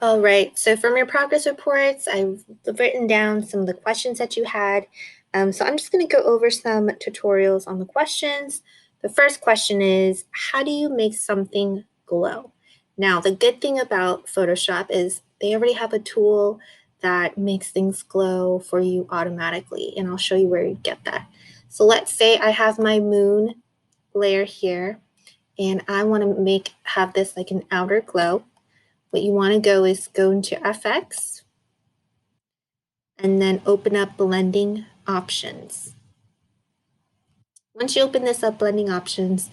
All right, so from your progress reports, I've written down some of the questions that you had. So I'm just going to go over some tutorials on the questions. The first question is, how do you make something glow? Now, the good thing about Photoshop is they already have a tool that makes things glow for you automatically, and I'll show you where you get that. So let's say I have my moon layer here, and I want to have this like an outer glow. What you want to go into FX and then open up blending options. Once you open this up, blending options,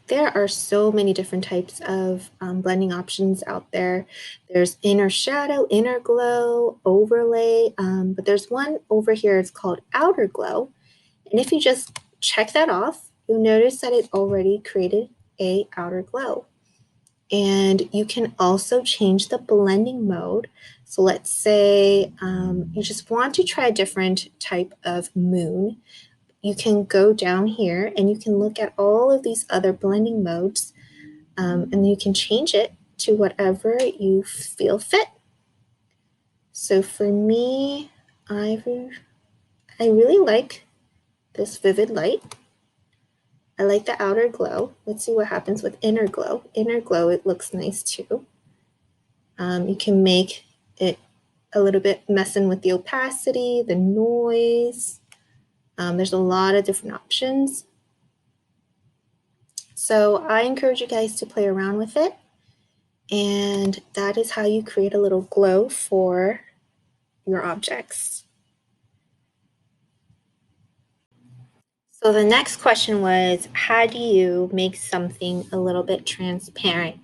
there are so many different types of blending options out there. There's inner shadow, inner glow, overlay, but there's one over here, it's called outer glow. And if you just check that off, you'll notice that it already created a outer glow. And you can also change the blending mode. So let's say you just want to try a different type of moon. You can go down here and you can look at all of these other blending modes, and you can change it to whatever you feel fit. So for me, I really like this vivid light. I like the outer glow. Let's see what happens with inner glow. Inner glow, it looks nice too. You can make it a little bit messing with the opacity, the noise. There's a lot of different options. So I encourage you guys to play around with it. And that is how you create a little glow for your objects. So the next question was, how do you make something a little bit transparent?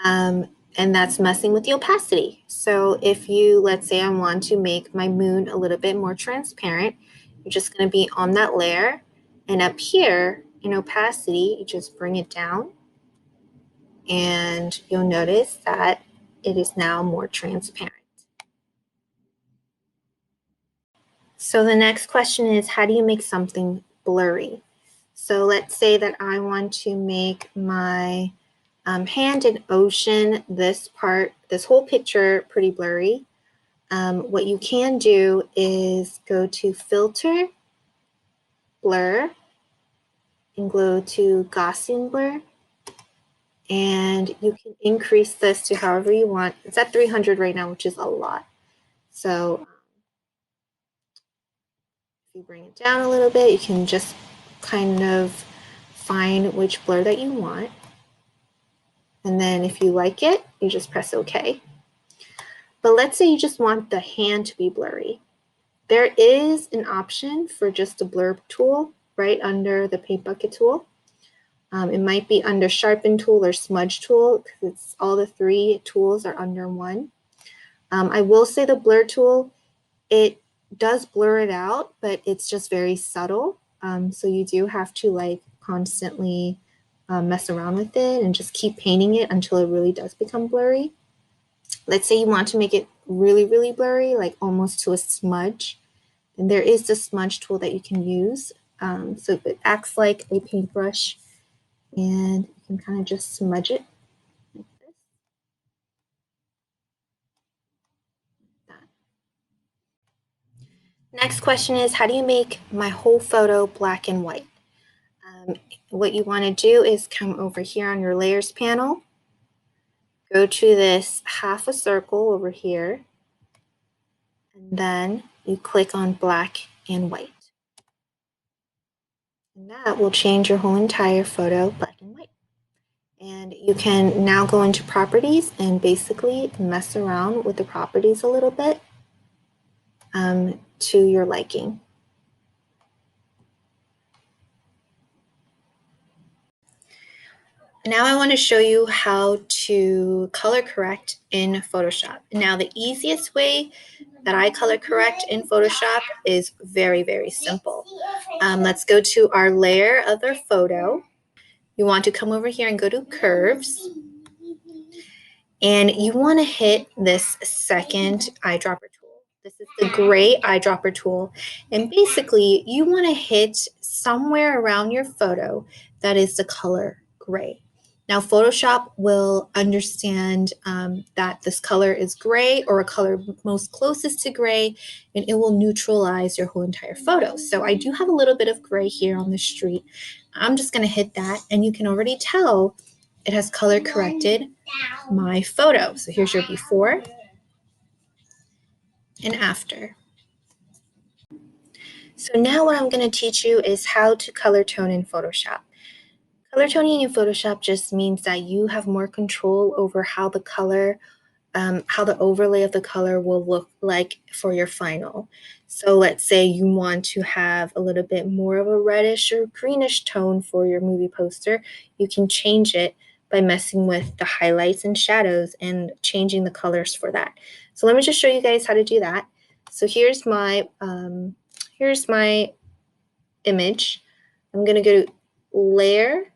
And that's messing with the opacity. So if you, let's say I want to make my moon a little bit more transparent, you're just going to be on that layer, and up here in opacity, you just bring it down, and you'll notice that it is now more transparent. So the next question is, how do you make something blurry? So let's say that I want to make my hand in ocean, this whole picture pretty blurry. What you can do is go to Filter, Blur, and go to Gaussian Blur. And you can increase this to however you want. It's at 300 right now, which is a lot. So if you bring it down a little bit, you can just kind of find which blur that you want. And then if you like it, you just press OK. But let's say you just want the hand to be blurry. There is an option for just a blur tool right under the paint bucket tool. It might be under sharpen tool or smudge tool, because it's all the three tools are under one. I will say the blur tool, it does blur it out, but it's just very subtle. So you do have to like constantly mess around with it and just keep painting it until it really does become blurry. Let's say you want to make it really, really blurry, like almost to a smudge. And there is the smudge tool that you can use. So it acts like a paintbrush, and you can kind of just smudge it like this. Next question is, how do you make my whole photo black and white? What you want to do is come over here on your layers panel, go to this half a circle over here, and then you click on black and white. And that will change your whole entire photo black and white. And you can now go into properties and basically mess around with the properties a little bit to your liking. Now I want to show you how to color correct in Photoshop. Now the easiest way that I color correct in Photoshop is very, very simple. Let's go to our layer of our photo. You want to come over here and go to curves. And you want to hit this second eyedropper tool. This is the gray eyedropper tool. And basically, you want to hit somewhere around your photo that is the color gray. Now, Photoshop will understand that this color is gray or a color most closest to gray, and it will neutralize your whole entire photo. So I do have a little bit of gray here on the street. I'm just going to hit that, and you can already tell it has color corrected my photo. So here's your before and after. So now what I'm going to teach you is how to color tone in Photoshop. Color toning in Photoshop just means that you have more control over how the color, how the overlay of the color will look like for your final. So let's say you want to have a little bit more of a reddish or greenish tone for your movie poster. You can change it by messing with the highlights and shadows and changing the colors for that. So let me just show you guys how to do that. So here's my image. I'm going to go to Layer,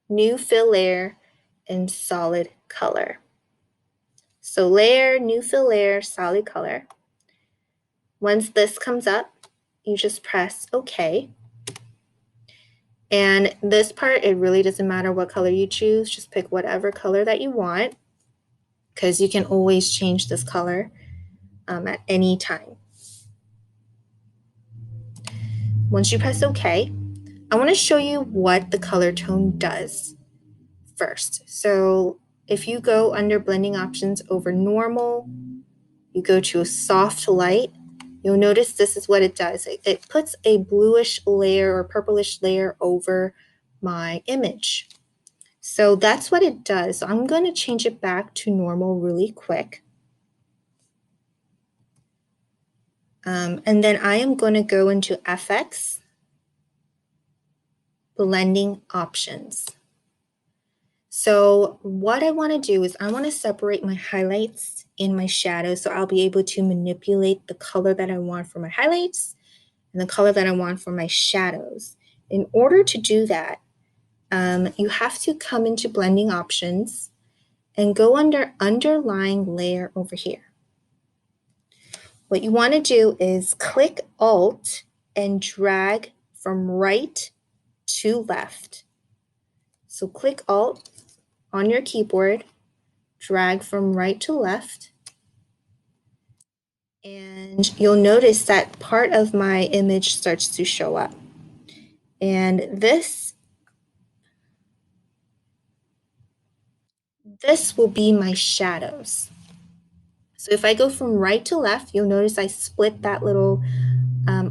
New Fill Layer, and Solid Color. So Layer, New Fill Layer, Solid Color. Once this comes up, you just press OK. And this part, it really doesn't matter what color you choose. Just pick whatever color that you want, because you can always change this color at any time. Once you press OK, I want to show you what the color tone does first. So if you go under blending options over normal, you go to a soft light, you'll notice this is what it does. It puts a bluish layer or purplish layer over my image. So that's what it does. So I'm going to change it back to normal really quick. And then I am going to go into FX, blending options. So what I want to do is I want to separate my highlights and my shadows, so I'll be able to manipulate the color that I want for my highlights and the color that I want for my shadows. In order to do that, you have to come into blending options and go under underlying layer over here. What you want to do is click Alt and drag from right to left. So click Alt on your keyboard, drag from right to left, and you'll notice that part of my image starts to show up. And this will be my shadows. So if I go from right to left, you'll notice I split that little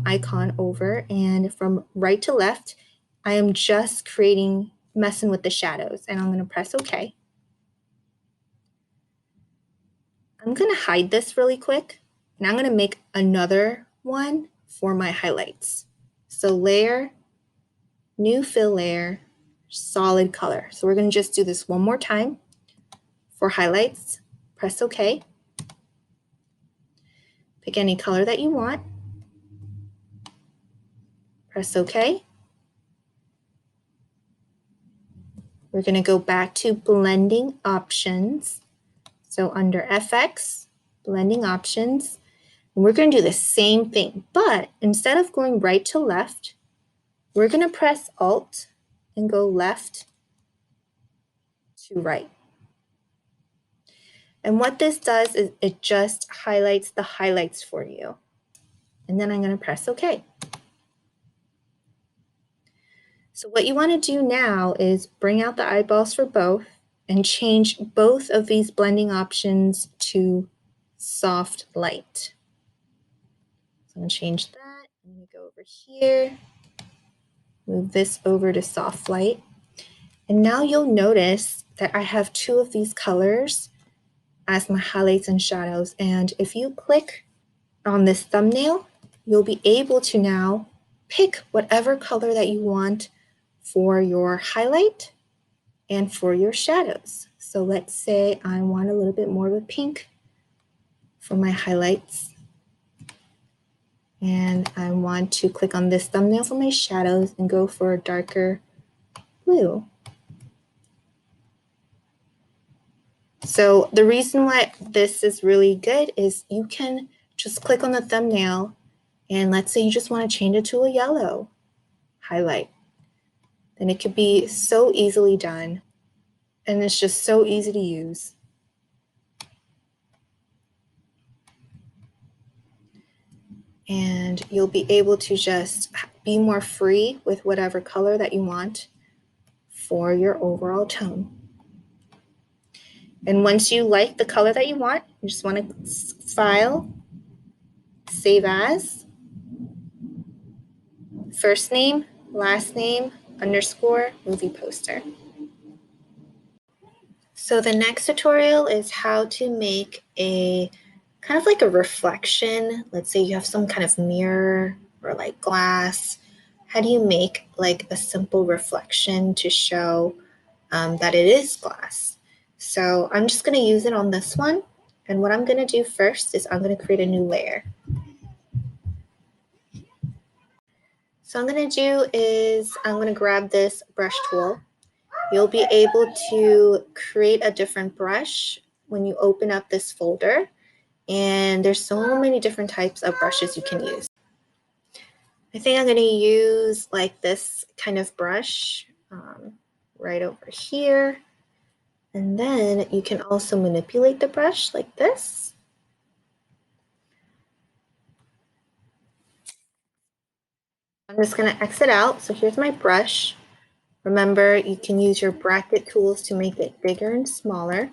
icon over, and from right to left, I am just messing with the shadows, and I'm going to press OK. I'm going to hide this really quick, and I'm going to make another one for my highlights. So Layer, New Fill Layer, Solid Color. So we're going to just do this one more time for highlights. Press OK. Pick any color that you want. Press OK. We're going to go back to blending options. So under FX, blending options, we're going to do the same thing, but instead of going right to left, we're going to press Alt and go left to right. And what this does is it just highlights the highlights for you. And then I'm going to press OK. So what you want to do now is bring out the eyeballs for both and change both of these blending options to soft light. So I'm going to change that. I'm going to go over here, move this over to soft light. And now you'll notice that I have two of these colors as my highlights and shadows. And if you click on this thumbnail, you'll be able to now pick whatever color that you want for your highlight and for your shadows. So let's say I want a little bit more of a pink for my highlights. And I want to click on this thumbnail for my shadows and go for a darker blue. So the reason why this is really good is you can just click on the thumbnail, and let's say you just want to change it to a yellow highlight. then it could be so easily done, and it's just so easy to use. And you'll be able to just be more free with whatever color that you want for your overall tone. And once you like the color that you want, you just want to file, save as, first name, last name, underscore, movie poster. So the next tutorial is how to make a kind of like a reflection. Let's say you have some kind of mirror or like glass. How do you make like a simple reflection to show that it is glass? So I'm just going to use it on this one. And what I'm going to do first is I'm going to create a new layer. So I'm going to do is I'm going to grab this brush tool. You'll be able to create a different brush when you open up this folder. And there's so many different types of brushes you can use. I think I'm going to use like this kind of brush right over here. And then you can also manipulate the brush like this. I'm just going to exit out. So here's my brush. Remember, you can use your bracket tools to make it bigger and smaller.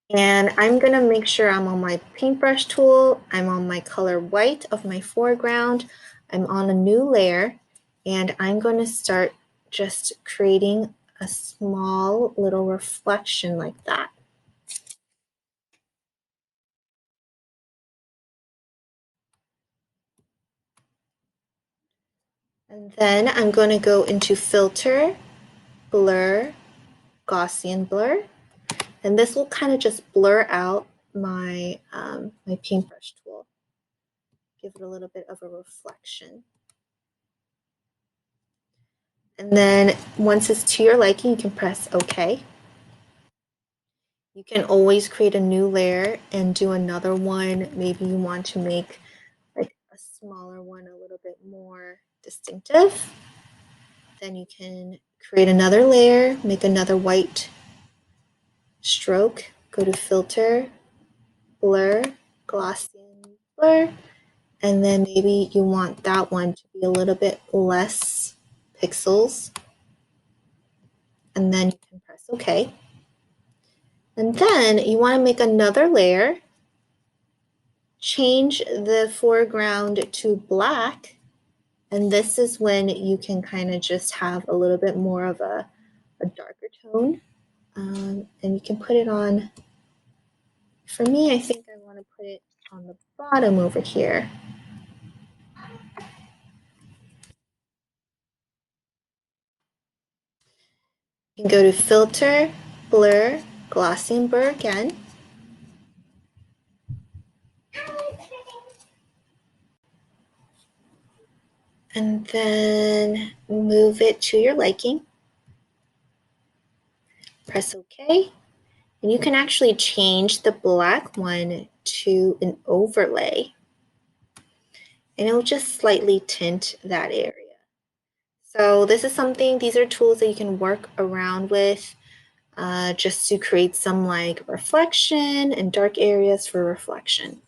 And I'm going to make sure I'm on my paintbrush tool. I'm on my color white of my foreground. I'm on a new layer, and I'm going to start just creating a small little reflection like that. And then I'm going to go into Filter, Blur, Gaussian Blur. And this will kind of just blur out my, my paintbrush tool. Give it a little bit of a reflection. And then once it's to your liking, you can press OK. You can always create a new layer and do another one. Maybe you want to make like a smaller one a little bit more distinctive. Then you can create another layer, make another white stroke, go to Filter, Blur, Gaussian Blur, and then maybe you want that one to be a little bit less pixels. And then you can press OK. And then you want to make another layer, change the foreground to black, and this is when you can kind of just have a little bit more of a darker tone. And you can put it on, for me, I think I want to put it on the bottom over here. You can go to Filter, Blur, Gaussian Blur again. And then move it to your liking. Press OK. And you can actually change the black one to an overlay. And it will just slightly tint that area. So this is something, these are tools that you can work around with just to create some like reflection and dark areas for reflection.